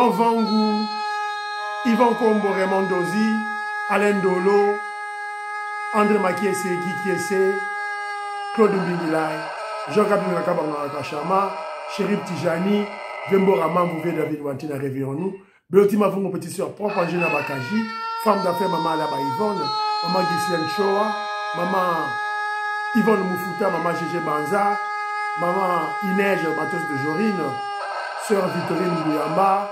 Vangu, Yvan Kombo, Raymond Dozi, Alain Dolo, André Makiese, Guy Kiese, Claude Mbingilai, Jean-Gabriel Rakabanga Kachama, Chérif Tijani, Vembo Raman, Bouvet David Wantina, réveillons-nous. Belotima Vongo, petite soeur propre, Angela Bakaji, femme d'affaires, maman Alaba Yvonne, maman Ghislaine Choa, maman Yvonne Moufouta, maman Gégé Banza, maman Inège, batteuse de Jorine, sœur Victorine Mouyamba,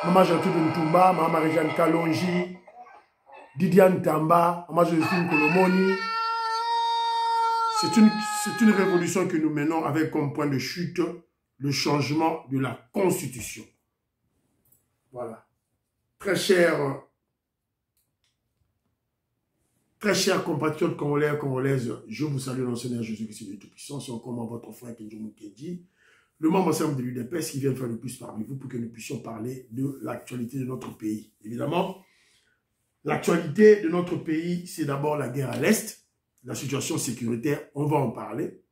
maman Gertrude Ntumba, maman Marie-Jeanne Kalonji, Didiane Tamba, maman Joséphine Kolomoni. C'est une révolution que nous menons avec comme point de chute le changement de la Constitution. Voilà. Très chers compatriotes congolais et congolaises, je vous salue dans le Seigneur Jésus-Christ de Tout-Puissant. C'est encore votre frère Kenjomu Kenji, le membre ensemble de l'UDPS qui vient faire le plus parmi vous pour que nous puissions parler de l'actualité de notre pays. Évidemment, l'actualité de notre pays, c'est d'abord la guerre à l'Est, la situation sécuritaire, on va en parler.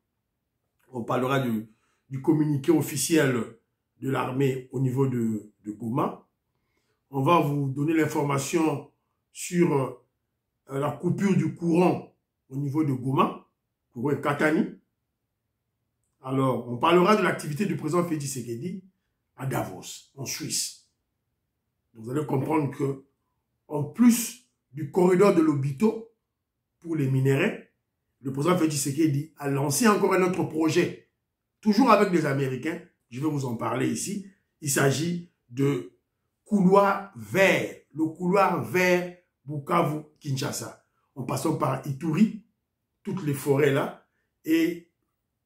On parlera du communiqué officiel de l'armée au niveau de Goma. On va vous donner l'information sur la coupure du courant au niveau de Goma, courant Katani. Alors, on parlera de l'activité du président Félix Tshisekedi à Davos, en Suisse. Vous allez comprendre que, en plus du corridor de l'Obito pour les minéraux, le président Félix Tshisekedi a lancé encore un autre projet, toujours avec des Américains. Je vais vous en parler ici. Il s'agit de couloir vert, le couloir vert Bukavu-Kinshasa, en passant par Ituri, toutes les forêts là, et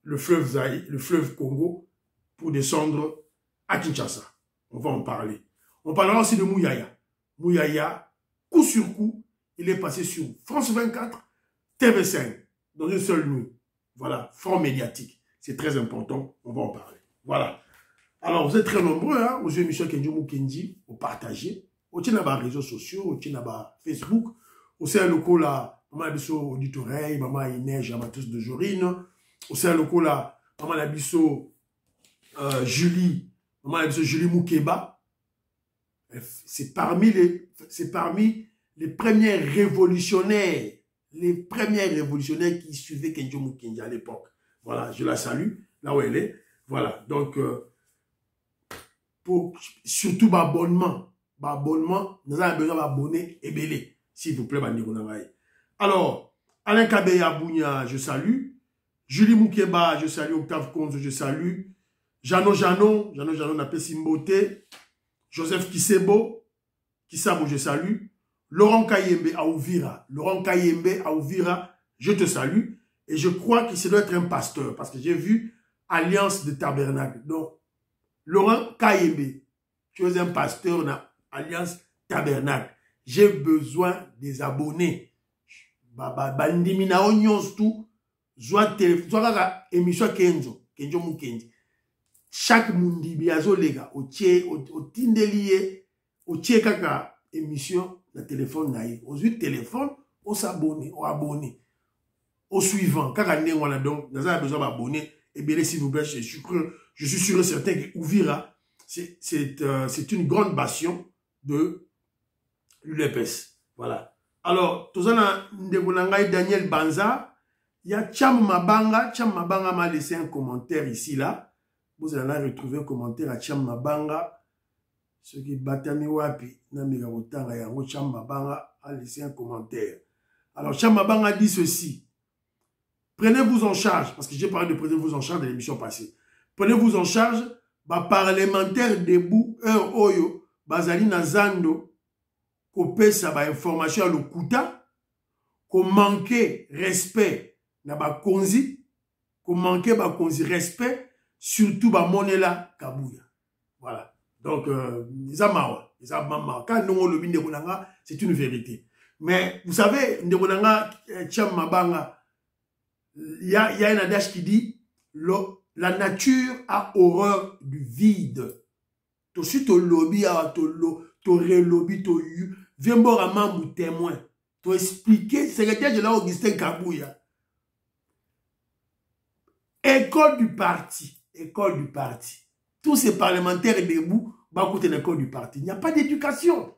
le fleuve Congo, pour descendre à Kinshasa. On va en parler. On parlera aussi de Mouyaya. Mouyaya, coup sur coup, il est passé sur France 24, TV5, dans une seule nuit. Voilà, front médiatique. C'est très important, on va en parler. Voilà. Alors, vous êtes très nombreux, hein, aux émissions Kenjomu Kenji, au partager. Au tient les réseaux sociaux, au tient Facebook, au sein local là, maman Abisso Auditoreille, maman Inège, amatrice de Jorine, au sein local là, maman Abisso Julie, maman Abisso Julie Moukeba. C'est parmi les premiers révolutionnaires, qui suivaient Kenjomu Kenji à l'époque. Voilà, je la salue, là où elle est. Voilà, donc, surtout l'abonnement, nous avons besoin d'abonner et belé, s'il vous plaît. Alors, Alain Kabeya Bounia, je salue. Julie Moukeba, je salue. Octave Konzo, je salue. Jano Napé Simbote. Joseph Kisebo, je salue. Laurent Kayembe à Ouvira, je te salue. Et je crois qu'il doit être un pasteur, parce que j'ai vu Alliance de Tabernacle. Donc, Laurent Kayembe, tu es un pasteur dans Alliance Tabernacle. J'ai besoin des abonnés. Bandimina onions tout. Soit émission Kenjo Mukendi. Chaque mundi biazo lega au tindelier au kaka émission na téléphone naï. Au téléphone, au s'abonner, au abonner. Au suivant, kaka ne wana donc, nous avons besoin d'abonner. Et bien, s'il vous plaît, je suis sûr et certain que Ouvira, c'est une grande passion de l'UDPS. Voilà. Alors, tout ça, Daniel Banza, il y a Cham Mabanga. Cham Mabanga m'a laissé un commentaire ici, là. Vous allez retrouver un commentaire à Cham Mabanga. Ceux qui battent Wapi, Cham Mabanga a laissé un commentaire. Alors, Cham Mabanga dit ceci. Prenez-vous en charge, parce que j'ai parlé de prenez-vous en charge de l'émission passée. Prenez-vous en charge, parlementaire debout, oyo, bazali na zando, ko pesa ba information à l'okuta, ko manque respect na ba konzi, ko manque ba konzi respect, surtout ba monela kabuya. Voilà. Donc, c'est une vérité. Mais, vous savez, Ndebonanga, Cham Mabanga, il y a un adage qui dit la nature a horreur du vide. To si to lobby a to re-lobby to yu viens voir un membre témoin to expliquer secrétaire de la Augustin Kabouya. École du parti. Tous ces parlementaires debout Bakoute l'école du parti. Il n'y a pas d'éducation.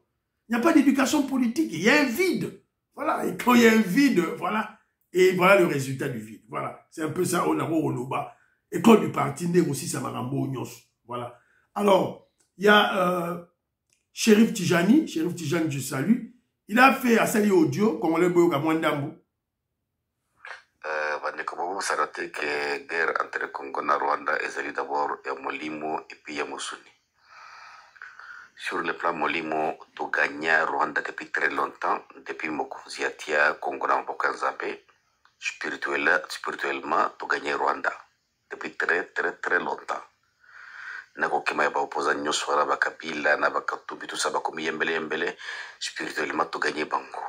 Il n'y a pas d'éducation politique. Il y a un vide. Voilà. Et quand il y a un vide, voilà. Et voilà le résultat du vide. Voilà. C'est un peu ça, on a Oloba. École du parti, n'est aussi Samarambo Nyos. Voilà. Alors, il y a Chérif Tijani, je salue. Il a fait à Sali Audio, comme on l'a vu à Mwandambo. Ça a été que guerre entre Congo et Rwanda est d'abord Molimo et puis Yamoussouni. Sur le plan Molimo, tu gagnes Rwanda depuis très longtemps, depuis Mokunziatia, Congo na Mbokanzabe. Spirituellement, tu gagnes Rwanda depuis très longtemps. Nako kema ba opposa nyos wala ba kabila na ba katubi tout ça ba komi yembele spirituellement tu gagner bango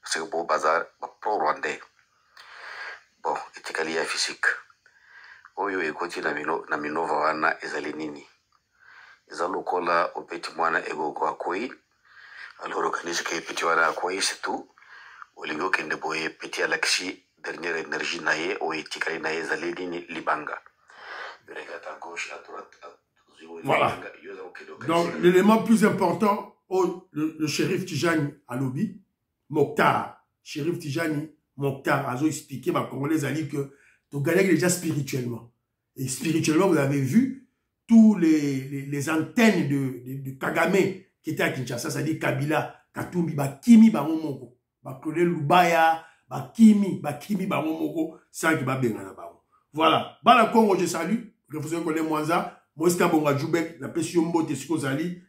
parce que bo bazar ba pro rwandais bon etikali ya physique oyo ekoti na minova wana ezali nini ezalo kola opeti mwana ego kwa koi alors kanisi ke peti wana koi c'est tout olingo kende boye peti alaxi dernière énergie naye o etikali naye ezali nini libanga regarde à gauche à droite. Voilà. Donc, l'élément plus important, le shérif Tijani à Lobi, Mokhtar, shérif Tijani, Mokhtar, a expliqué, ma Congolais a dit que tu gagnais déjà spirituellement. Et spirituellement, vous avez vu, tous les antennes de Kagame qui étaient à Kinshasa, c'est-à-dire Kabila, Katumbi, Bakimi, Bamomoko, Bakole Lubaya, Bakimi, Bamomoko, ça qui va bien là-bas. Voilà. Bala Congo, je salue. Je vous connais Mwanza. Moi, c'est un Djoubek, la pression mbote, est-ce que vous allez,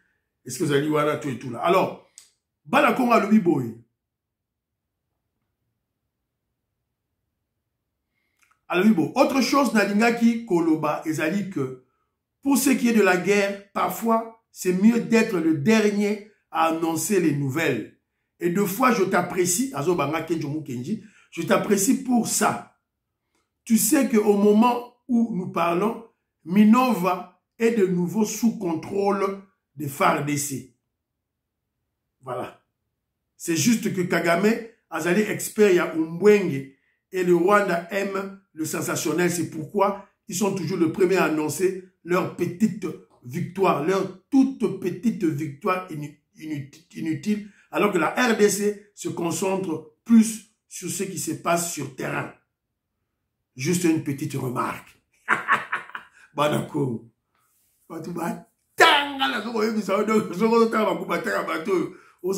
voilà, tout et tout là. Alors, Bala Congo a le boy. Alors, autre chose, Nalingaki Koloba, ezali que, pour ce qui est de la guerre, parfois, c'est mieux d'être le dernier à annoncer les nouvelles. Et deux fois, je t'apprécie, je t'apprécie pour ça. Tu sais qu'au moment où nous parlons, Minova est de nouveau sous contrôle des FARDC. Voilà. C'est juste que Kagame, Azali expert, il y a Umbwenge, et le Rwanda aime le sensationnel. C'est pourquoi ils sont toujours les premiers à annoncer leur petite victoire, leur toute petite victoire inutile, alors que la RDC se concentre plus sur ce qui se passe sur terrain. Juste une petite remarque. Banako. Aux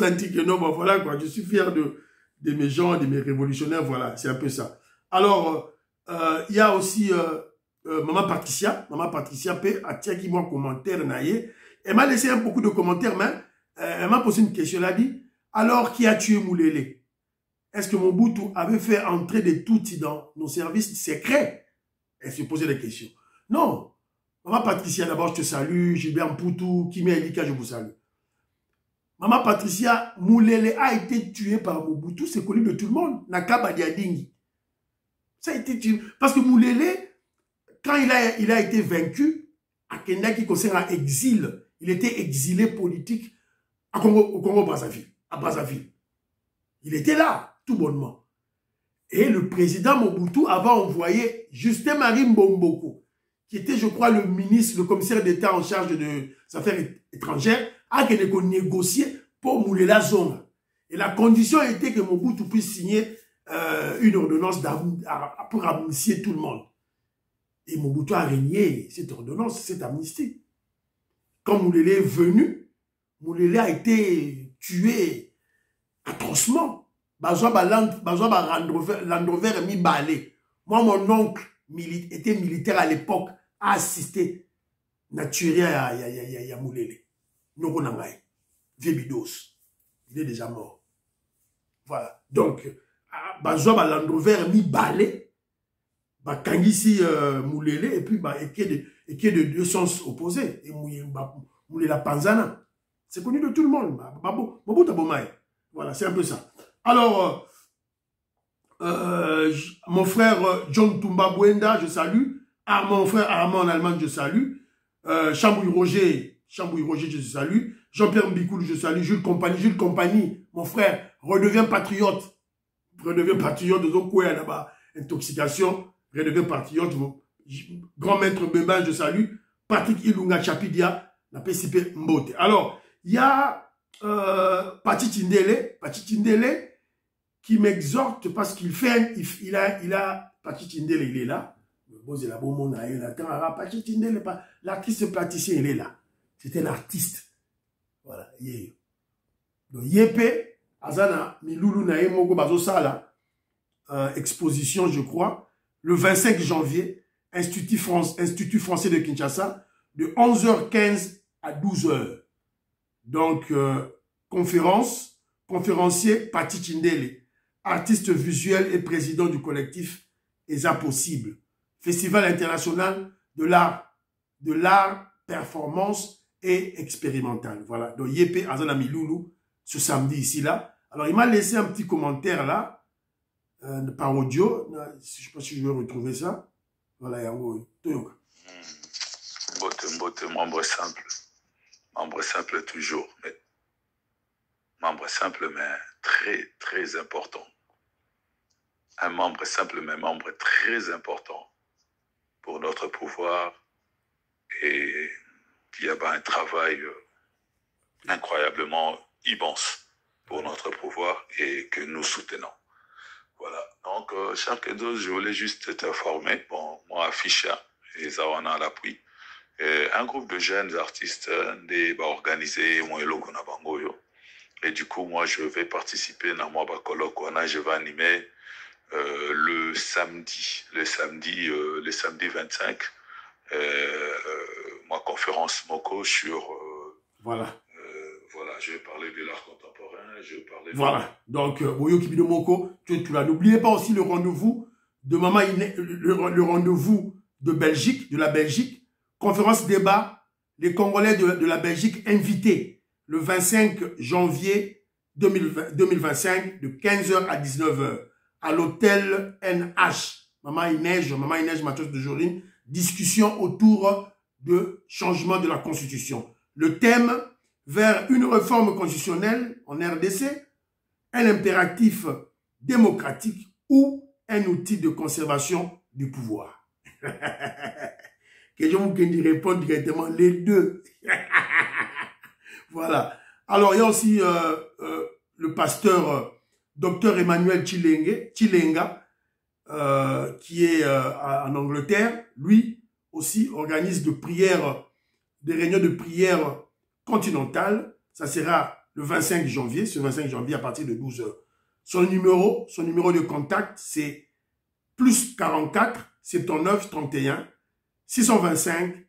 antiques, non, voilà quoi. Je suis fier de mes gens, de mes révolutionnaires, voilà, c'est un peu ça. Alors, il y a aussi Maman Patricia peut attirer moi commentaire naïe. Elle m'a laissé beaucoup de commentaires, mais elle m'a posé une question, elle a dit, alors qui a tué Moulele? Est-ce que Mobutu avait fait entrer des Tutsis dans nos services secrets? Elle se posait des questions. Non. Maman Patricia, d'abord, je te salue. Gilbert Mpoutou, Kimi Elika, je vous salue. Maman Patricia, Moulele a été tué par Mobutu, c'est connu de tout le monde. Nakaba Diadingi. Ça a été tué. Parce que Moulele, quand il a été vaincu, à Kenya qui concerne l'exil, il était exilé politique au Congo-Brazzaville, à Brazzaville. Il était là, tout bonnement. Et le président Mobutu avait envoyé Justin-Marie Mbomboko, qui était, je crois, le ministre, le commissaire d'État en charge des affaires étrangères, à négocier pour mouler la zone. Et la condition était que Mobutu puisse signer une ordonnance pour amnistier tout le monde. Et Mobutu a régné cette ordonnance, cette amnistie. Quand Moulele est venu, Moulele a été tué atrocement. Landrover mi balé. Moi, mon oncle était militaire à l'époque, a assisté naturel à Moulele. Noronamai, Vébidos. Il est déjà mort. Voilà. Donc, Landrover mi balé, Kangisi Moulele, et puis et qui est de deux sens opposés. Et Moulela Panzana. C'est connu de tout le monde. Voilà, c'est un peu ça. Alors, mon frère John Tumba Bwenda, je salue. Mon frère Armand en Allemagne, je salue. Chambouille Roger, je salue. Jean-Pierre Mbikoul, je salue. Jules Compagnie, mon frère, redevient patriote. Donc, quoi, là-bas, intoxication, redevient patriote. Grand maître Bébin, je salue. Patrick Ilunga Chapidia, La PCP Mbote. Alors, il y a Pachi Tindele qui m'exhorte parce qu'il fait, Pachi Tindele, il est là. Pachi Tindele, l'artiste plasticien, il est là. C'était l'artiste. Voilà. Donc, Yépé, Azana, Miloulou, Nae, Mogo, Bazo Sala, exposition, je crois, le 25 janvier, Institut français de Kinshasa, de 11h15 à 12h. Donc, conférencier Pachi Tindele, artiste visuel et président du collectif ESA Possible, Festival international de l'art, performance et expérimental. Voilà, donc Yépé Azana Miloulou, ce samedi ici, là. Alors, il m'a laissé un petit commentaire là, par audio. Je ne sais pas si je vais retrouver ça. Voilà, Yango. Toyoka. Mbote, membre simple. Membre simple toujours. Mais membre simple, mais très, très important. Un membre simple, mais membre très important pour notre pouvoir. Et il y a un travail incroyablement immense pour notre pouvoir et que nous soutenons. Voilà. Donc, chaque deux, je voulais juste t'informer. Bon, moi, Fisha et Zawana à l'appui. Un groupe de jeunes artistes organisé et du coup moi je vais participer dans moi je vais animer le samedi 25 ma conférence Moko sur voilà. Voilà, je vais parler de l'art contemporain, je vais parler voilà. Donc Boyo Kibido Moko, tu l'as. N'oubliez pas aussi le rendez-vous de Maman Inès, le rendez-vous de Belgique, de la Belgique. Conférence débat, les Congolais de la Belgique invités le 25 janvier 2025 de 15h à 19h à l'hôtel NH. Maman Inès Mathias de Jorine, discussion autour de changement de la Constitution. Le thème, vers une réforme constitutionnelle en RDC, un impératif démocratique ou un outil de conservation du pouvoir. Que je vous réponde directement les deux. Voilà. Alors, il y a aussi le pasteur Dr Emmanuel Chilenga, qui est en Angleterre. Lui aussi organise des réunions de prière continentales. Ça sera le 25 janvier, ce 25 janvier à partir de 12h. Son numéro de contact, c'est plus 44 79 31 625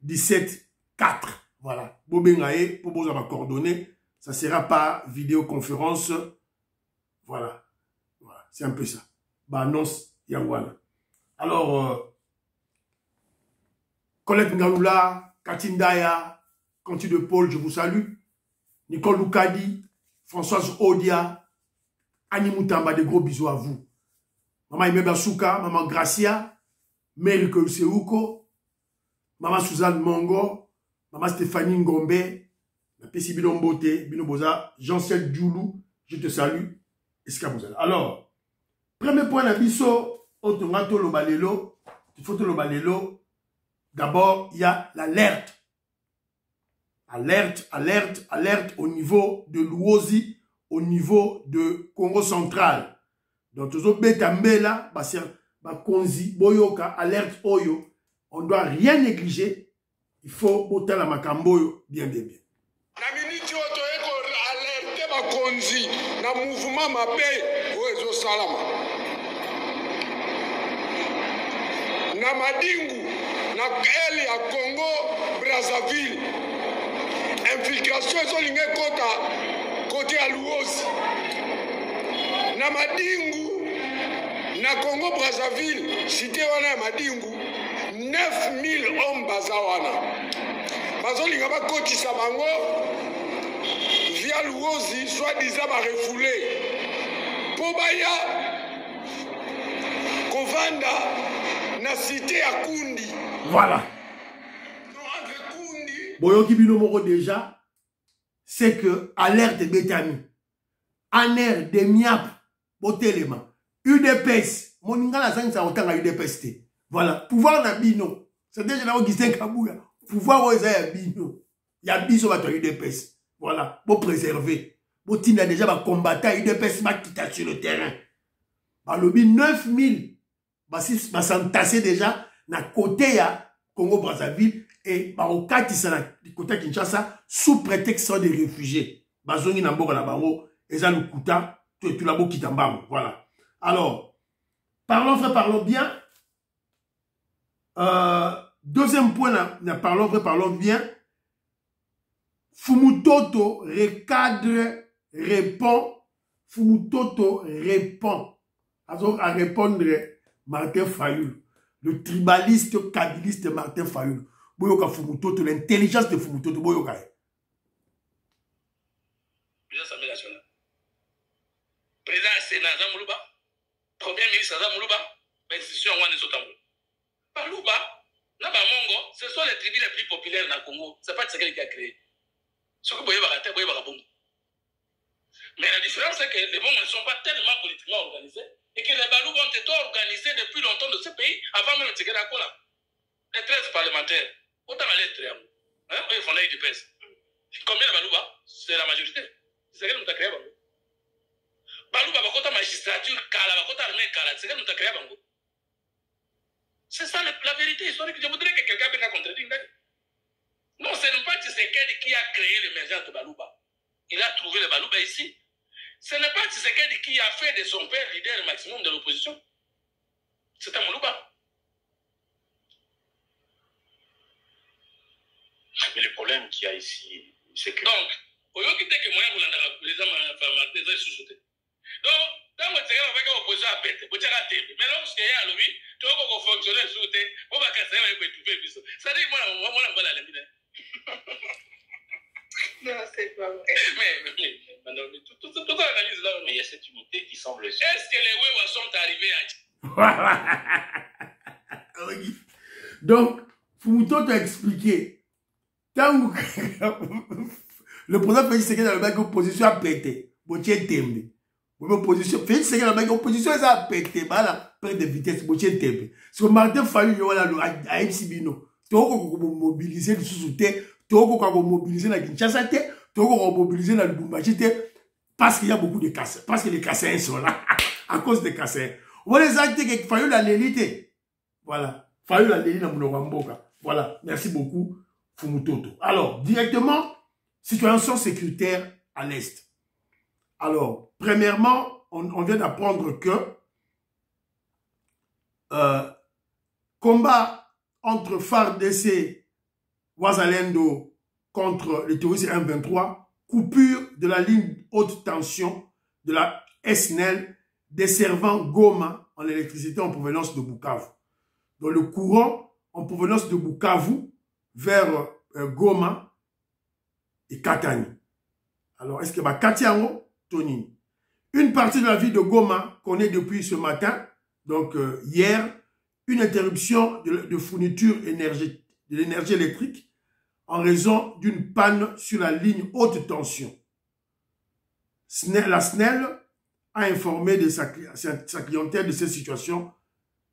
17 4. Voilà. Bobengaye, pour vous avoir coordonnées, ça sera par vidéoconférence. Voilà. Voilà. C'est un peu ça. Bah, annonce Yangwana. Alors, Colette Ngaloula, Katindaya, Conti de Paul, je vous salue. Nicole Loukadi, Françoise Odia, Annie Moutamba, des gros bisous à vous. Maman Imeba Souka, Maman Gracia, Melke Seuko, Maman Suzanne Mongo, Maman Stéphanie Ngombe, la Pessi Binombote, Binoboza, Jean-Cel Djoulou, je te salue. Escabozala. Alors, premier point d'abisso, Otongato Lobalelo, il faut Lobalelo. D'abord, il y a l'alerte. Alerte au niveau de l'Uozi, au niveau de Congo central. Donc, tous les Betambela, Konzi, Boyoka, alerte Oyo, on ne doit rien négliger. Il faut botter la Makamboyo bien. Na minute oto eko alerte ba Konzi na mouvement mabe oezo salama. Na Madingu, na Eli à Congo, Brazzaville. Infiltration ezolinga ekota côté ya Luozi. Na Madingu, na Congo Brazzaville, cité wana ya Madingu, 9000 hommes baza wana. Bazolinga bakotisa bango via Luozi, soi-disant ba refoulé. Po baya kovanda na cité ya Kundi. Voilà. Boyoki Binomoko déjà, c'est que alerte Betami, aner de miap, botelema, UDPS, moninga la zang sa otanga UDPS. Voilà, pouvoir na bino, c'est déjà là où Gisèle Kabouya, pouvoir où eza ya bino ya biso bato ya UDPS voilà pour préserver botinda déjà ba combattant UDPS makita sur le terrain balobi 9000 basantassé déjà na côté ya Congo Brazzaville et bakokatisa na côté ya Kinshasa sous prétexte des réfugiés bazongi na mboka na bango eza lukuta tout la bokita mbango voilà. Alors parlons vrai parlons bien. Deuxième point, parlons vrai, parlons bien. Fumutoto recadre, répond. Fumutoto répond. Alors, à répondre Martin Fayoul, le tribaliste, kabiliste Martin Fayoul. Boyoka Fumutoto, l'intelligence de Fumutoto, Boyoka. Président Sénat Zamoulouba, Premier ministre Zamoulouba, institution Wan Sotamou. Palouba, Nabamongo, ce sont les tribus les plus populaires dans le Congo. Ce n'est pas Tshisekedi qui a créé. Ce que vous voyez, mais la différence, c'est que les Mongos ne sont pas tellement politiquement organisés et que les Balouba ont été organisés depuis longtemps de ce pays avant même Tshisekedi Akola. Les 13 parlementaires, autant aller très haut. Ils font l'œil du PES. Combien de Balouba? C'est la majorité. Tshisekedi nous a créé. Balouba, Bakota magistrature, Kala, Bakota armée, Kala, Tshisekedi nous a créé. C'est ça la vérité historique. Je voudrais que quelqu'un vienne contredire. Non, ce n'est pas Tshisekedi qui a créé l'émergence de Balouba. Il a trouvé le Balouba ici. Ce n'est pas Tshisekedi qui a fait de son père leader maximum de l'opposition. C'est un Balouba. Mais le problème qu'il y a ici, c'est que... Donc, il faut que moi, les hommes sous-sautés. Donc, dans votre série, on va faire l'opposition à pète. Mais lorsqu'il y a lui, tu vas fonctionner sous tes. On va casser avec tout le ça dit, moi, on va la limite. Non, c'est pas vrai. Mais tout ça analyse là. Mais il y a cette unité qui semble... Est-ce que les Wewa sont arrivés à... Oui. Donc, Fumuto t'a expliqué. Tant que le président Félix Tshisekedi dans la opposition a pété. Botier Tembe. Opposition, Félix Tshisekedi dans la opposition a pété. Voilà, plein de vitesse. Botier Tembe. Parce que Martin Fayoul, à MCBino, tu as mobilisé le sous-souté. Tu as mobilisé la Kinshasa, tu as mobilisé la Lubumbashi, parce qu'il y a beaucoup de casseurs. Parce que les casseurs sont là. À cause des casseurs. On va les acter qu'il Fayoul a l'élite. Voilà. Fayoul a l'élite dans Mboka. Voilà. Merci beaucoup, Fumutoto. Alors, directement, situation sécuritaire à l'Est. Alors, premièrement, on vient d'apprendre que combat entre FARDC Wazalendo contre les terroristes M23, coupure de la ligne haute tension de la SNEL desservant Goma en électricité en provenance de Bukavu. Donc le courant en provenance de Bukavu vers Goma et Katani. Alors est-ce que Katiango, Tony? Une partie de la ville de Goma connaît depuis ce matin, donc hier, une interruption de fourniture de l'énergie électrique en raison d'une panne sur la ligne haute tension. La SNEL a informé de sa clientèle de cette situation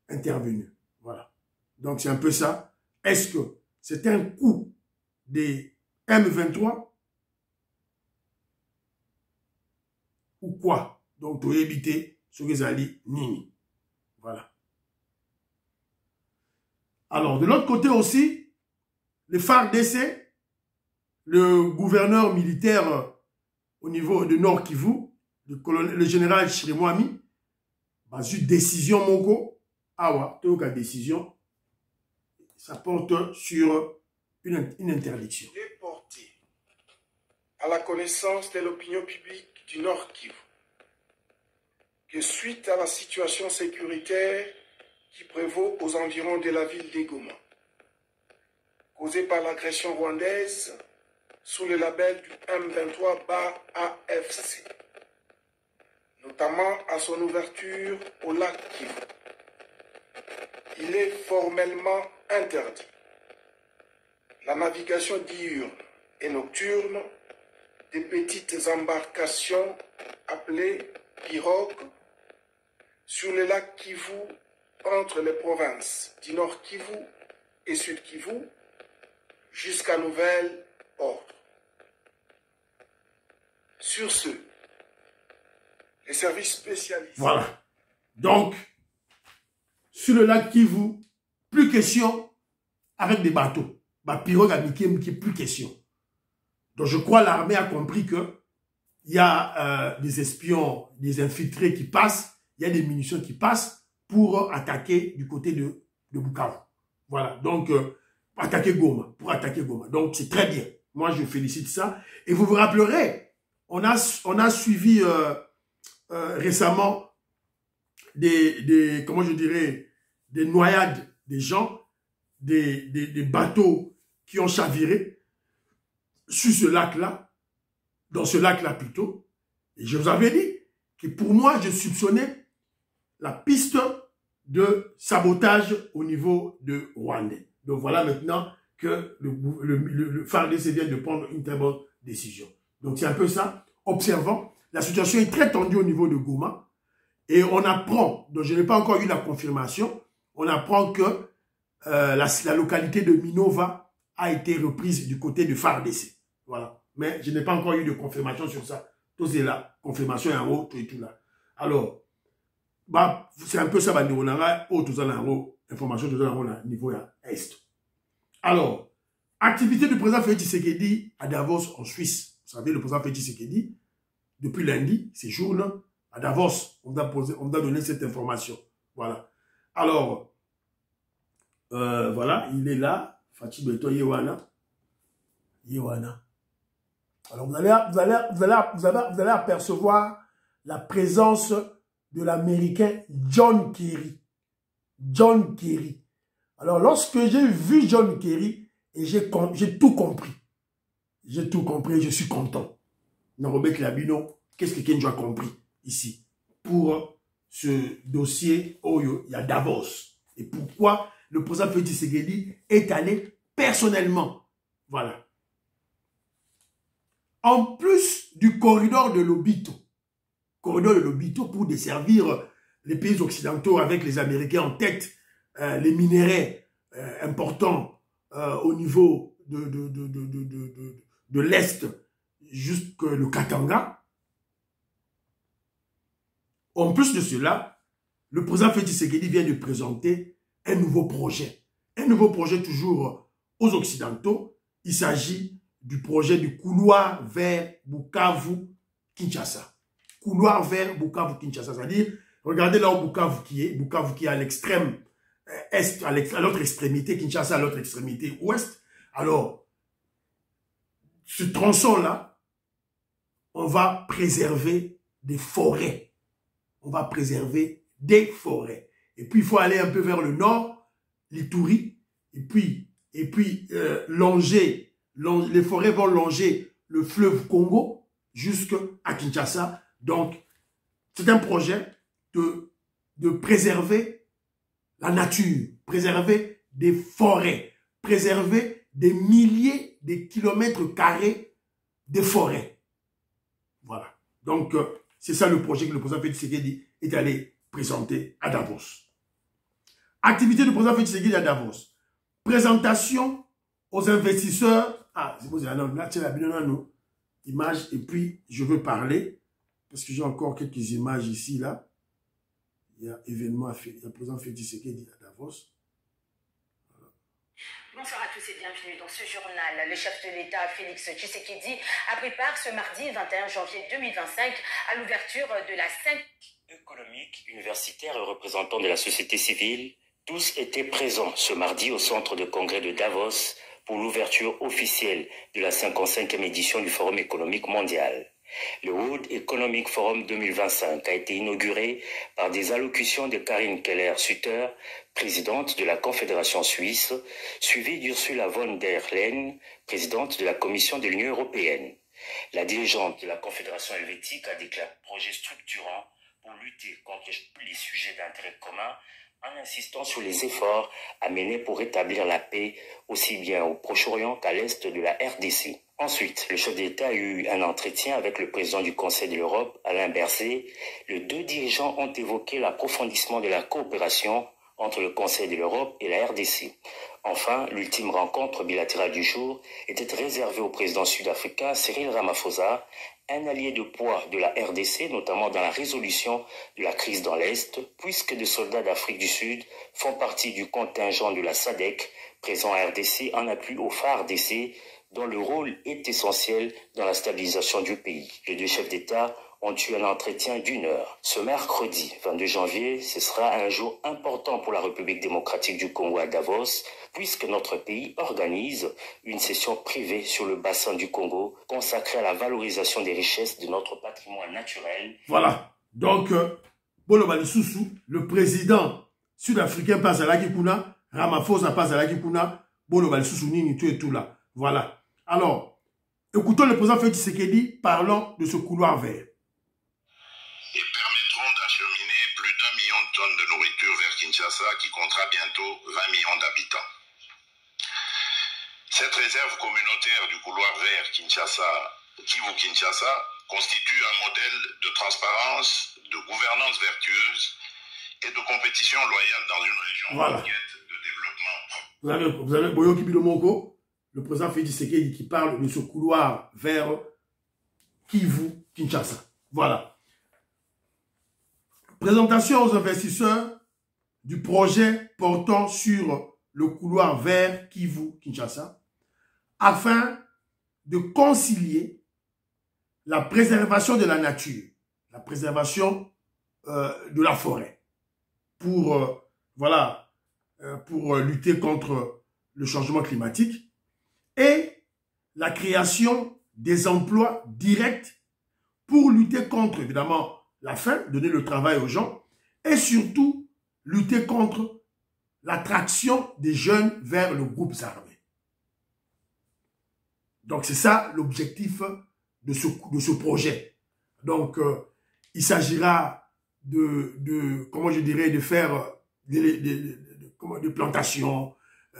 intervenue. Voilà. Donc c'est un peu ça. Est-ce que c'est un coup des M23 ou quoi? Donc pour éviter ce que Zali Nini. Voilà. Alors de l'autre côté aussi, le FARDC, le gouverneur militaire au niveau de Nord Kivu, le général Chirimwami, a eu décision Moko, awa, toka décision, ça porte sur une interdiction. Déporté à la connaissance de l'opinion publique du Nord Kivu que suite à la situation sécuritaire qui prévaut aux environs de la ville d'Egoma, causée par l'agression rwandaise sous le label du M23-AFC, notamment à son ouverture au lac Kivu. Il est formellement interdit la navigation diurne et nocturne des petites embarcations appelées pirogues sur le lac Kivu entre les provinces du Nord Kivu et Sud Kivu, jusqu'à nouvel ordre. Sur ce, les services spécialisés. Voilà. Donc, sur le lac Kivu, plus question avec des bateaux. Bah, pirogue à Mikem qui est plus question. Donc, je crois l'armée a compris que il y a des espions, des infiltrés qui passent, il y a des munitions qui passent pour attaquer du côté de Bukavu. Voilà. Donc, pour attaquer Goma. Donc, c'est très bien. Moi, je félicite ça. Et vous vous rappellerez, on a suivi récemment comment je dirais, des noyades des gens, des bateaux qui ont chaviré sur ce lac-là, dans ce lac-là plutôt. Et je vous avais dit que pour moi, je soupçonnais la piste de sabotage au niveau de Rwandais. Donc voilà maintenant que le FARDC vient de prendre une très bonne décision. Donc c'est un peu ça. Observant, la situation est très tendue au niveau de Goma. Et on apprend, donc je n'ai pas encore eu la confirmation, on apprend que la localité de Minova a été reprise du côté du FARDC. Voilà. Mais je n'ai pas encore eu de confirmation sur ça. Tout c'est là. Confirmation en haut, tout et tout là. Alors, bah, c'est un peu ça, bah, on a tout ça en haut, information tout ça en haut, niveau est. Alors, activité du président Félix Tshisekedi à Davos en Suisse. Vous savez, le président Félix Tshisekedi, depuis lundi, séjourne à Davos. On doit donner cette information. Voilà. Alors, voilà, il est là. Fatih Beto Yewana. Alors, vous allez apercevoir la présence de l'Américain John Kerry. John Kerry. Alors, lorsque j'ai vu John Kerry, et j'ai tout compris. J'ai tout compris et je suis content. Robert Labino, qu'est-ce que Kenjo a compris ici pour ce dossier où il y a Davos? Et pourquoi le président Félix Tshisekedi est allé personnellement? Voilà. En plus du corridor de Lobito pour desservir les pays occidentaux avec les Américains en tête, les minéraux importants au niveau de l'Est jusqu'au le Katanga. En plus de cela, le président Félix Tshisekedi vient de présenter un nouveau projet. Un nouveau projet toujours aux Occidentaux. Il s'agit du projet du couloir vers Bukavu-Kinshasa. Couloir vers Bukavu-Kinshasa. C'est-à-dire, regardez là où Bukavu qui est à l'extrême est, à l'autre extrémité, Kinshasa à l'autre extrémité ouest. Alors, ce tronçon-là, on va préserver des forêts. On va préserver des forêts. Et puis, il faut aller un peu vers le nord, l'Ituri, et puis les forêts vont longer le fleuve Congo jusqu'à Kinshasa. Donc, c'est un projet de préserver la nature, préserver des forêts, préserver des milliers de kilomètres carrés de forêts. Voilà. Donc, c'est ça le projet que le président Félix Tshisekedi est allé présenter à Davos. Activité du président Félix Tshisekedi à Davos. Présentation aux investisseurs. Ah, c'est bon, c'est la image. Et puis, je veux parler, parce que j'ai encore quelques images ici, là. Il y a événement, il y a le président Félix Tshisekedi à Davos. Bonsoir à tous et bienvenue dans ce journal. Le chef de l'État, Félix Tshisekedi, a pris part ce mardi 21 janvier 2025 à l'ouverture de la 5e économique, universitaire et représentants de la société civile. Tous étaient présents ce mardi au centre de congrès de Davos pour l'ouverture officielle de la 55e édition du Forum économique mondial. Le World Economic Forum 2025 a été inauguré par des allocutions de Karine Keller-Sutter, présidente de la Confédération suisse, suivie d'Ursula von der Leyen, présidente de la Commission de l'Union européenne. La dirigeante de la Confédération helvétique a déclaré un projet structurant pour lutter contre les sujets d'intérêt commun en insistant sur les efforts à mener pour rétablir la paix aussi bien au Proche-Orient qu'à l'est de la RDC. Ensuite, le chef d'État a eu un entretien avec le président du Conseil de l'Europe, Alain Berset. Les deux dirigeants ont évoqué l'approfondissement de la coopération entre le Conseil de l'Europe et la RDC. Enfin, l'ultime rencontre bilatérale du jour était réservée au président sud-africain Cyril Ramaphosa, un allié de poids de la RDC, notamment dans la résolution de la crise dans l'Est, puisque des soldats d'Afrique du Sud font partie du contingent de la SADC, présent à RDC en appui au FARDC, dont le rôle est essentiel dans la stabilisation du pays. Les deux chefs d'État ont eu un entretien d'1 heure. Ce mercredi 22 janvier, ce sera un jour important pour la République démocratique du Congo à Davos, puisque notre pays organise une session privée sur le bassin du Congo consacrée à la valorisation des richesses de notre patrimoine naturel. Voilà. Donc, Bolo Balisusu, le président sud-africain passe à la Kikuna, Ramaphosa passe à la Kikuna, Bolo Balisusu, Nini, tout et tout là. Voilà. Alors, écoutons le président Félix Tshisekedi parlant de ce couloir vert. Ils permettront d'acheminer plus d'1 million de tonnes de nourriture vers Kinshasa qui comptera bientôt 20 millions d'habitants. Cette réserve communautaire du couloir vert Kivu-Kinshasa constitue un modèle de transparence, de gouvernance vertueuse et de compétition loyale dans une région en quête de développement. Vous avez Boyo Kibilomoko, le président Félix Tshisekedi qui parle de ce couloir vers Kivu-Kinshasa. Voilà. Présentation aux investisseurs du projet portant sur le couloir vers Kivu-Kinshasa afin de concilier la préservation de la nature, la préservation de la forêt pour, pour lutter contre le changement climatique et la création des emplois directs pour lutter contre, évidemment, la faim, donner le travail aux gens, et surtout lutter contre l'attraction des jeunes vers le groupe armé. Donc c'est ça l'objectif de ce projet. Donc il s'agira comment je dirais, de faire des plantations,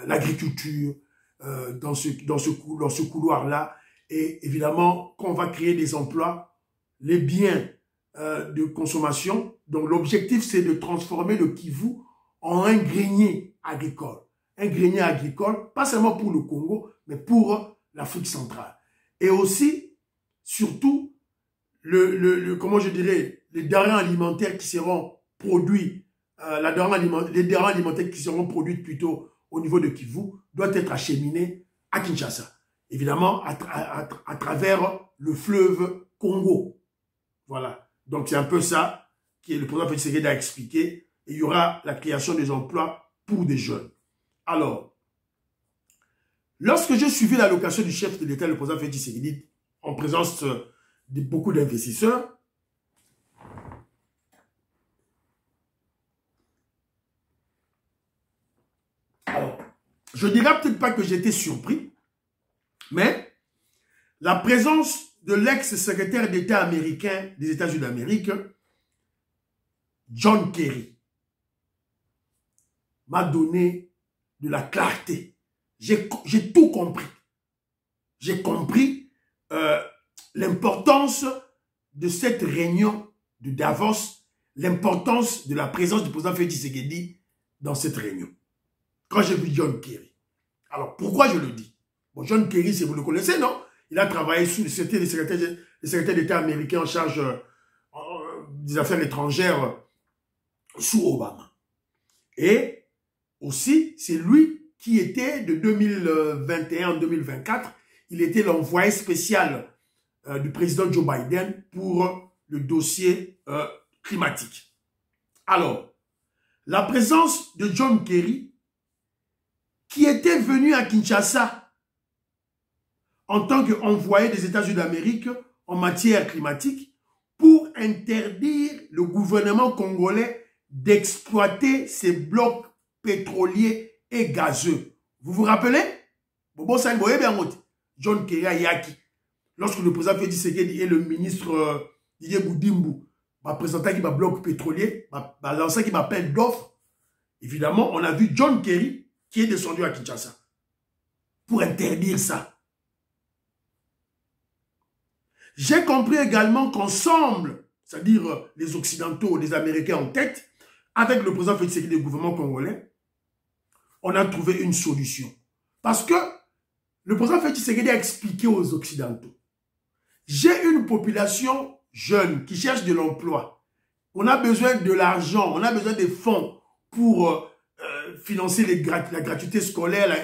l'agriculture dans ce couloir-là, et évidemment qu'on va créer des emplois, les biens de consommation. Donc l'objectif c'est de transformer le Kivu en un grenier agricole. Un grenier agricole, pas seulement pour le Congo, mais pour l'Afrique centrale. Et aussi, surtout, comment je dirais, les denrées alimentaires qui seront produits, les denrées alimentaires qui seront produites plutôt au niveau de Kivu, doivent être acheminées à Kinshasa. Évidemment, à travers le fleuve Congo. Voilà. Donc, c'est un peu ça que le président Félix Tshisekedi a expliqué. Et il y aura la création des emplois pour des jeunes. Alors, lorsque je suivais l'allocation du chef de l'État, le président Félix Tshisekedi, en présence de beaucoup d'investisseurs, alors, je ne dirais peut-être pas que j'étais surpris, mais la présence de l'ex-secrétaire d'État américain des États-Unis d'Amérique, John Kerry, m'a donné de la clarté. J'ai tout compris. J'ai compris l'importance de cette réunion de Davos, l'importance de la présence du président Félix Tshisekedi dans cette réunion. Quand j'ai vu John Kerry. Alors, pourquoi je le dis? Bon, John Kerry, si vous le connaissez, non? Il a travaillé c'était le secrétaire d'État américain en charge des affaires étrangères sous Obama. Et aussi, c'est lui qui était de 2021 à 2024, il était l'envoyé spécial du président Joe Biden pour le dossier climatique. Alors, la présence de John Kerry, qui était venu à Kinshasa en tant qu'envoyé des États-Unis d'Amérique en matière climatique pour interdire le gouvernement congolais d'exploiter ces blocs pétroliers et gazeux. Vous vous rappelez? John Kerry Ayaki, lorsque le président Félix Tshisekedi et le ministre Didier Boudimbu m'a présenté qui m'a bloc pétrolier, m'a lancé qui m'appelle d'offres, évidemment, on a vu John Kerry qui est descendu à Kinshasa pour interdire ça. J'ai compris également qu'ensemble, c'est-à-dire les Occidentaux, les Américains en tête, avec le président Félix Tshisekedi et le gouvernement congolais, on a trouvé une solution. Parce que le président Félix Tshisekedi a expliqué aux Occidentaux. J'ai une population jeune qui cherche de l'emploi. On a besoin de l'argent, on a besoin des fonds pour financer la gratuité scolaire,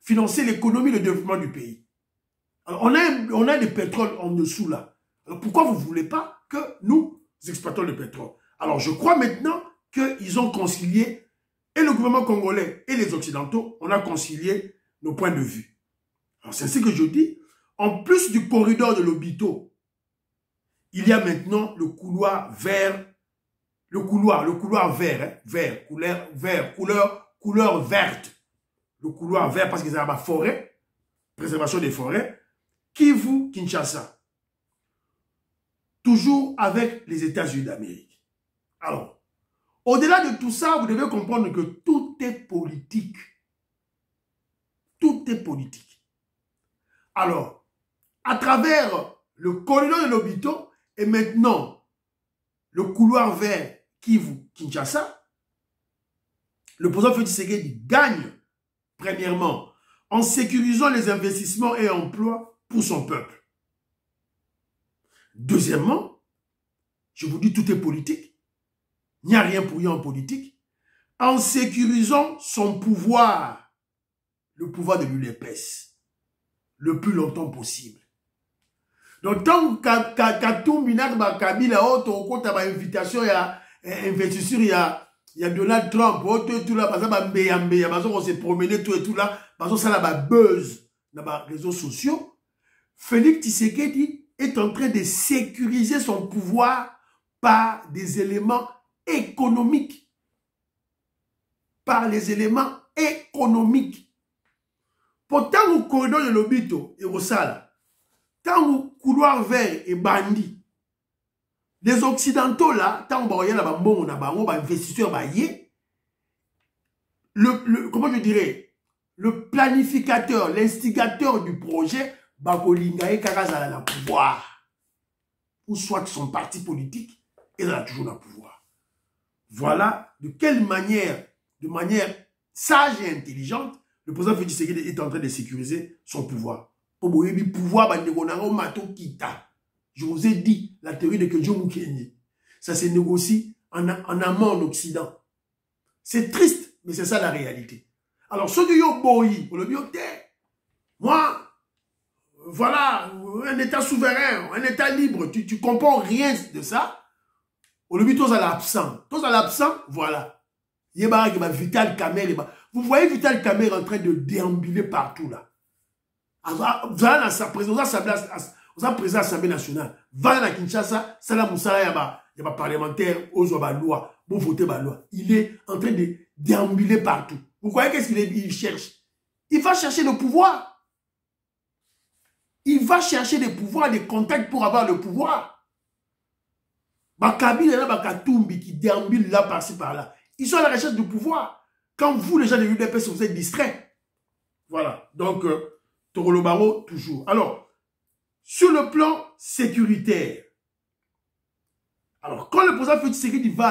financer l'économie, le développement du pays. Alors, on a des pétroles en dessous là. Alors pourquoi vous ne voulez pas que nous exploitons le pétrole? Alors je crois maintenant qu'ils ont concilié, et le gouvernement congolais et les Occidentaux, on a concilié nos points de vue. Alors c'est ce que je dis. En plus du corridor de Lobito, il y a maintenant le couloir vert, couleur verte. Le couloir vert parce qu'ils ont la forêt, préservation des forêts, Kivu, Kinshasa. Toujours avec les États-Unis d'Amérique. Alors, au-delà de tout ça, vous devez comprendre que tout est politique. Tout est politique. Alors, à travers le corridor de Lobito et maintenant le couloir vert Kivu, Kinshasa, le président Félix Tshisekedi gagne, premièrement, en sécurisant les investissements et emplois pour son peuple. Deuxièmement, je vous dis, tout est politique. Il n'y a rien pour rien en politique. En sécurisant son pouvoir, le pouvoir de l'UDPS, le plus longtemps possible. Donc, tant qu'Katumbi n'a Kabila, on a une invitation, il y a investiture, il y a Donald Trump, tout là, on s'est promené, tout et tout là, ça a buzz dans les réseaux sociaux. Félix Tshisekedi est en train de sécuriser son pouvoir par des éléments économiques. Par les éléments économiques. Pourtant, au corridor de Lobito et au Sala, tant au couloir vert et bandit, les Occidentaux là, tant on a investisseurs, comment je dirais, le planificateur, l'instigateur du projet, Bakolingae Karazala na pouvoir. Ou soit son parti politique, il a toujours le pouvoir. Voilà de quelle manière, de manière sage et intelligente, le président Félix Tshisekedi est en train de sécuriser son pouvoir. Je vous ai dit la théorie de Kenjo Mukenyi. Ça se négocie en amont en Occident. C'est triste, mais c'est ça la réalité. Alors, ceux qui ont boyi, pour le bioté, moi, voilà, un État souverain, un État libre, tu comprends rien de ça. Au début, tous à l'absent. Tous à l'absent, voilà. Vital Kamerhe. Vous voyez Vital Kamerhe en train de déambuler partout là. Vous allez dans sa présidence, vous avez président de l'Assemblée nationale. Va à Kinshasa, Salah Moussala, il y a parlementaire, aux loi, pour voter la loi. Il est en train de déambuler partout. Vous voyez qu'est-ce qu'il cherche? Il va chercher le pouvoir. Il va chercher des pouvoirs, des contacts pour avoir le pouvoir. Kabila et Katumbi qui déambulent là, par-ci, par-là. Ils sont à la recherche du pouvoir. Quand vous, les gens de l'UDPS, vous êtes distraits. Voilà. Donc, Torolobaro, toujours. Alors, sur le plan sécuritaire, alors, quand le président Félix Tshisekedi va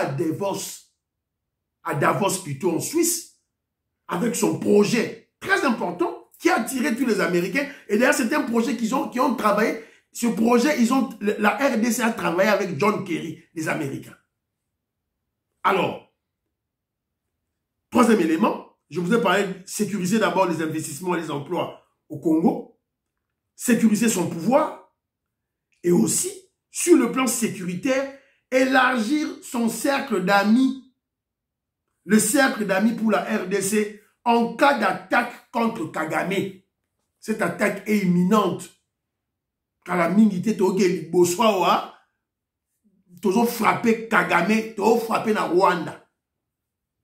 à Davos plutôt en Suisse, avec son projet très important, qui a attiré tous les Américains, et d'ailleurs, c'est un projet qui ont travaillé. Ce projet, la RDC a travaillé avec John Kerry, les Américains. Alors, troisième élément, je vous ai parlé de sécuriser d'abord les investissements et les emplois au Congo, sécuriser son pouvoir, et aussi, sur le plan sécuritaire, élargir son cercle d'amis, le cercle d'amis pour la RDC, en cas d'attaque contre Kagame. Cette attaque est imminente. Car la mingité toge Boswawa, tozo frappé Kagame, tozo frappé na Rwanda.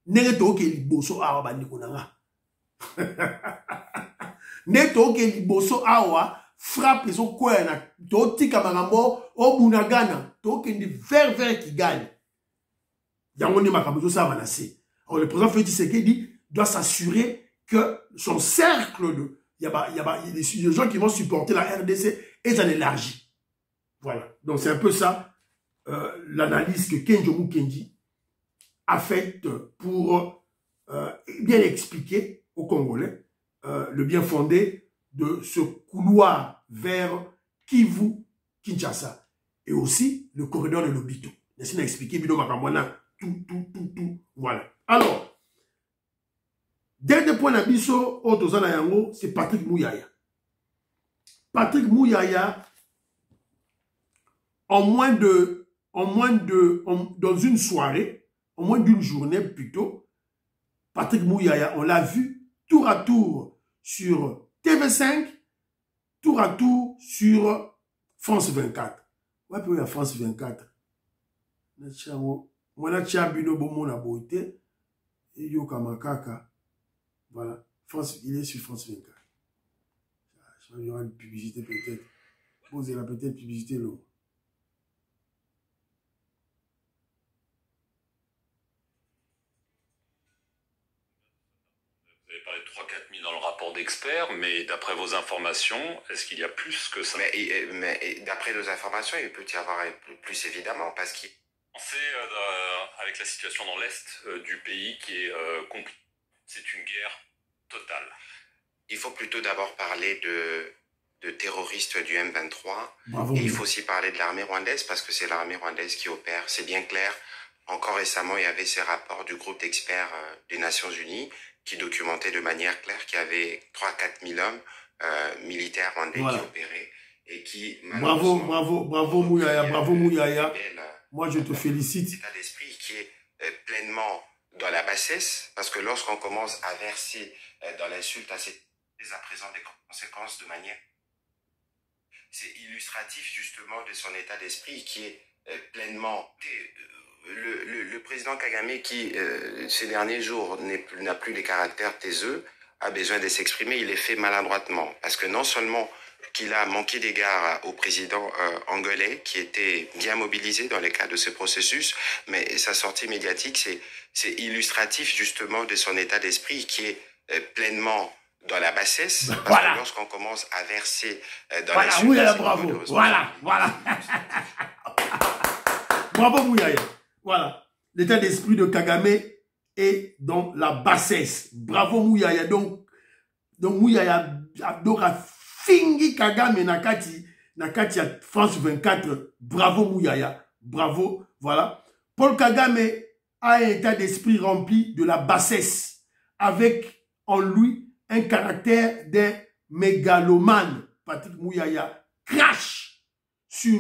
Nenge toge liboso awa bandiko nanga. Ne toge liboso awa frappe so kwena, to tika marambo o bunagana, toge ndi vers Kigali. Yango ni makambo ça manase. Alors le président Félix Tshisekedi doit s'assurer que son cercle de il y a des gens qui vont supporter la RDC et ça l'élargit. Voilà. Donc c'est un peu ça l'analyse que Kenjo Mukenji a faite pour bien expliquer aux Congolais le bien fondé de ce couloir vers Kivu, Kinshasa, et aussi le corridor de Lobito. Laissez moi expliquer, tout, voilà. Alors, dernier point d'abisso, c'est Patrick Mouyaya. Patrick Mouyaya, dans une soirée, en moins d'une journée plutôt, Patrick Mouyaya, on l'a vu tour à tour sur TV5, tour à tour sur France 24. Ouais, puis il y a France 24. Voilà, France, il est sur France 24. Il y aura une publicité peut-être. Posez la peut-être publicité là. Vous avez parlé de 3-4 000 dans le rapport d'experts, mais d'après vos informations, est-ce qu'il y a plus que ça? Mais d'après nos informations, il peut y avoir plus évidemment, parce qu'il... Avec la situation dans l'Est du pays qui est compliquée, c'est une guerre totale. Il faut plutôt d'abord parler de terroristes du M23. Bravo. Et il faut aussi parler de l'armée rwandaise, parce que c'est l'armée rwandaise qui opère. C'est bien clair. Encore récemment, il y avait ces rapports du groupe d'experts des Nations Unies qui documentaient de manière claire qu'il y avait 3-4 000 hommes militaires rwandais qui opéraient et qui... Bravo Mouyaya. Moi, je te félicite. Un état d'esprit qui est pleinement dans la bassesse, parce que lorsqu'on commence à verser dans l'insulte, à présent des conséquences de manière... C'est illustratif justement de son état d'esprit qui est pleinement... Le président Kagame qui, ces derniers jours, n'a plus les caractères taiseux, a besoin de s'exprimer, il est fait maladroitement. Parce que non seulement qu'il a manqué d'égard au président angolais, qui était bien mobilisé dans le cadre de ce processus, mais sa sortie médiatique, c'est illustratif justement de son état d'esprit qui est pleinement dans la bassesse. Parce que lorsqu'on commence à verser dans la Mouyaya, bravo. Voilà. Bravo Mouyaya. Voilà. L'état d'esprit de Kagame est dans la bassesse. Bravo Mouyaya. Donc Mouyaya a fingi Kagame nakati ya France 24. Bravo Mouyaya. Bravo. Voilà. Paul Kagame a un état d'esprit rempli de la bassesse, avec en lui un caractère d'un mégalomane. Patrick Mouyaya crache sur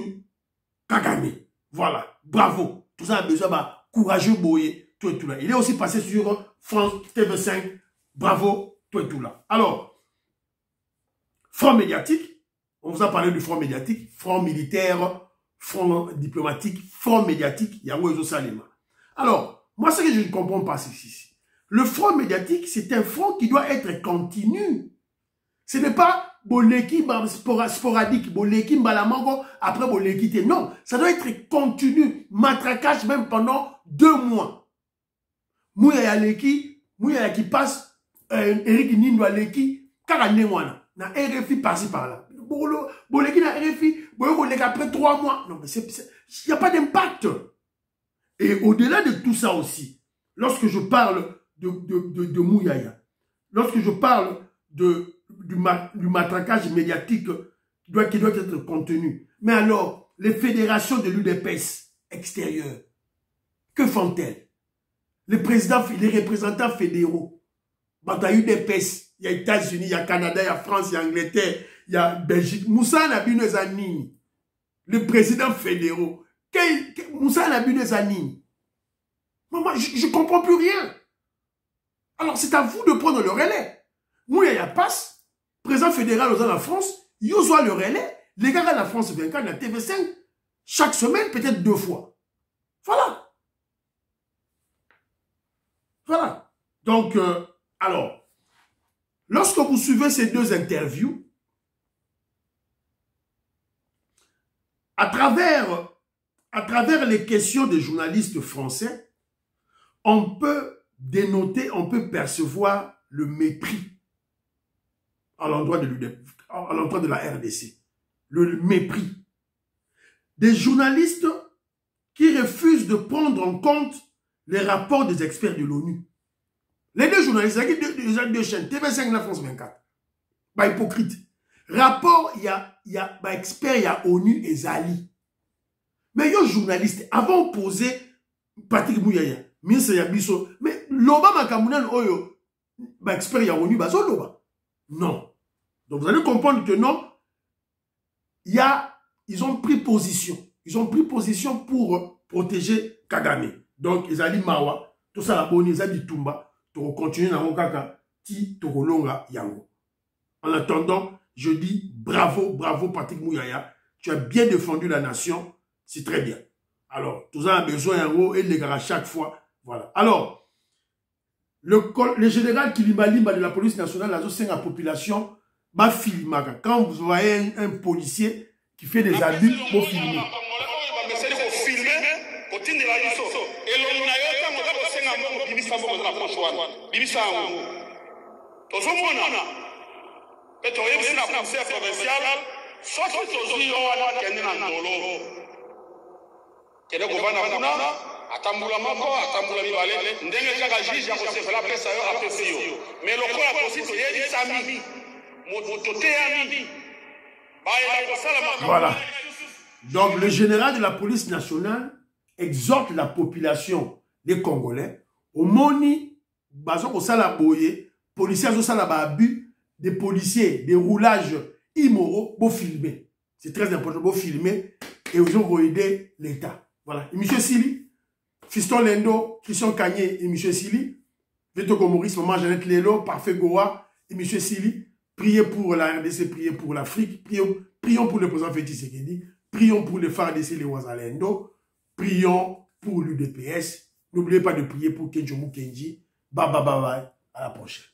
Kagame. Voilà. Bravo. Tout ça a besoin de courageux boyer. Tout et tout là. Il est aussi passé sur France TV5. Bravo. Tout et tout là. Alors, front médiatique. On vous a parlé du front médiatique. Front militaire, front diplomatique, front médiatique. Yahweh Salima. Alors, moi, ce que je ne comprends pas, c'est ici. Le front médiatique, c'est un front qui doit être continu. Ce n'est pas Boleki sporadique, Boleki Mbalamango, après Boleki. Non, ça doit être continu. Matraquage même pendant 2 mois. Mouyaya qui passe, Eric Nindwa Leki, Karanéwana. Na RFI par-ci par-là. Boleki na RFI, Boleki après 3 mois. Non, mais il n'y a pas d'impact. Et au-delà de tout ça aussi, lorsque je parle de Mouyaya, lorsque je parle du matraquage médiatique qui doit être contenu. Mais alors, les fédérations de l'UDPS extérieures, que font-elles? Les représentants fédéraux, il y a UDPS, il y a États-Unis, il y a Canada, il y a France, il y a Angleterre, il y a Belgique. Moussa Nabine Zanini, le président fédéraux. Moussa Nabine Zanini. Moi, je ne comprends plus rien. Alors, c'est à vous de prendre le relais. Mouyaya passe, président fédéral aux la France, il soit le relais, les gars à la France 24, la TV5, chaque semaine, peut-être 2 fois. Voilà. Voilà. Donc, alors, lorsque vous suivez ces 2 interviews, à travers les questions des journalistes français, on peut dénoter, on peut percevoir le mépris à l'endroit de la RDC. Le mépris. Des journalistes qui refusent de prendre en compte les rapports des experts de l'ONU. Les deux journalistes, les deux chaînes, TV5 la France 24. Bah, hypocrite. Rapport, il y a bah, expert, il y a ONU et Zali. Mais il y a journaliste, avant de poser Patrick Mouyaya, ministre Yabiso, mais l'Oba Makamounan, Oyo, bah, expert, il y a ONU, bah, ça, l'Oba. Non. Donc, vous allez comprendre que non, ils ont pris position. Ils ont pris position pour protéger Kagame. Donc, ils ont dit Mawa, tout ça, la bonne, ils ont dit Tumba, pour continuer dans mon caca, ti, Tokolonga, Yango. En attendant, je dis bravo, bravo Patrick Mouyaya. Tu as bien défendu la nation. C'est très bien. Alors, tout ça a besoin Yango et les gars à chaque fois. Voilà. Alors, le général Kilimalimba de la police nationale, la population, va filmer. Quand vous voyez un policier qui fait des abus, vous filmez. Voilà. Donc, le général de la police nationale exhorte la population des Congolais au moni, bazo au salaboye, policiers au salababu, des policiers, des roulages immoraux, pour filmer. C'est très important, pour filmer et ils ont aider l'État. Voilà. Et M. Sili, Fiston Lendo, Christian Kanye et M. Sili, Vito Komoris, Maman Jeannette Lelo, Parfait Goa et M. Sili, priez pour la RDC, priez pour l'Afrique, prions pour le président Félix Tshisekedi, prions pour les FARDC, les Ouazalendo, prions pour l'UDPS. N'oubliez pas de prier pour Kenjomu Kenji. Bye bye bye bye. À la prochaine.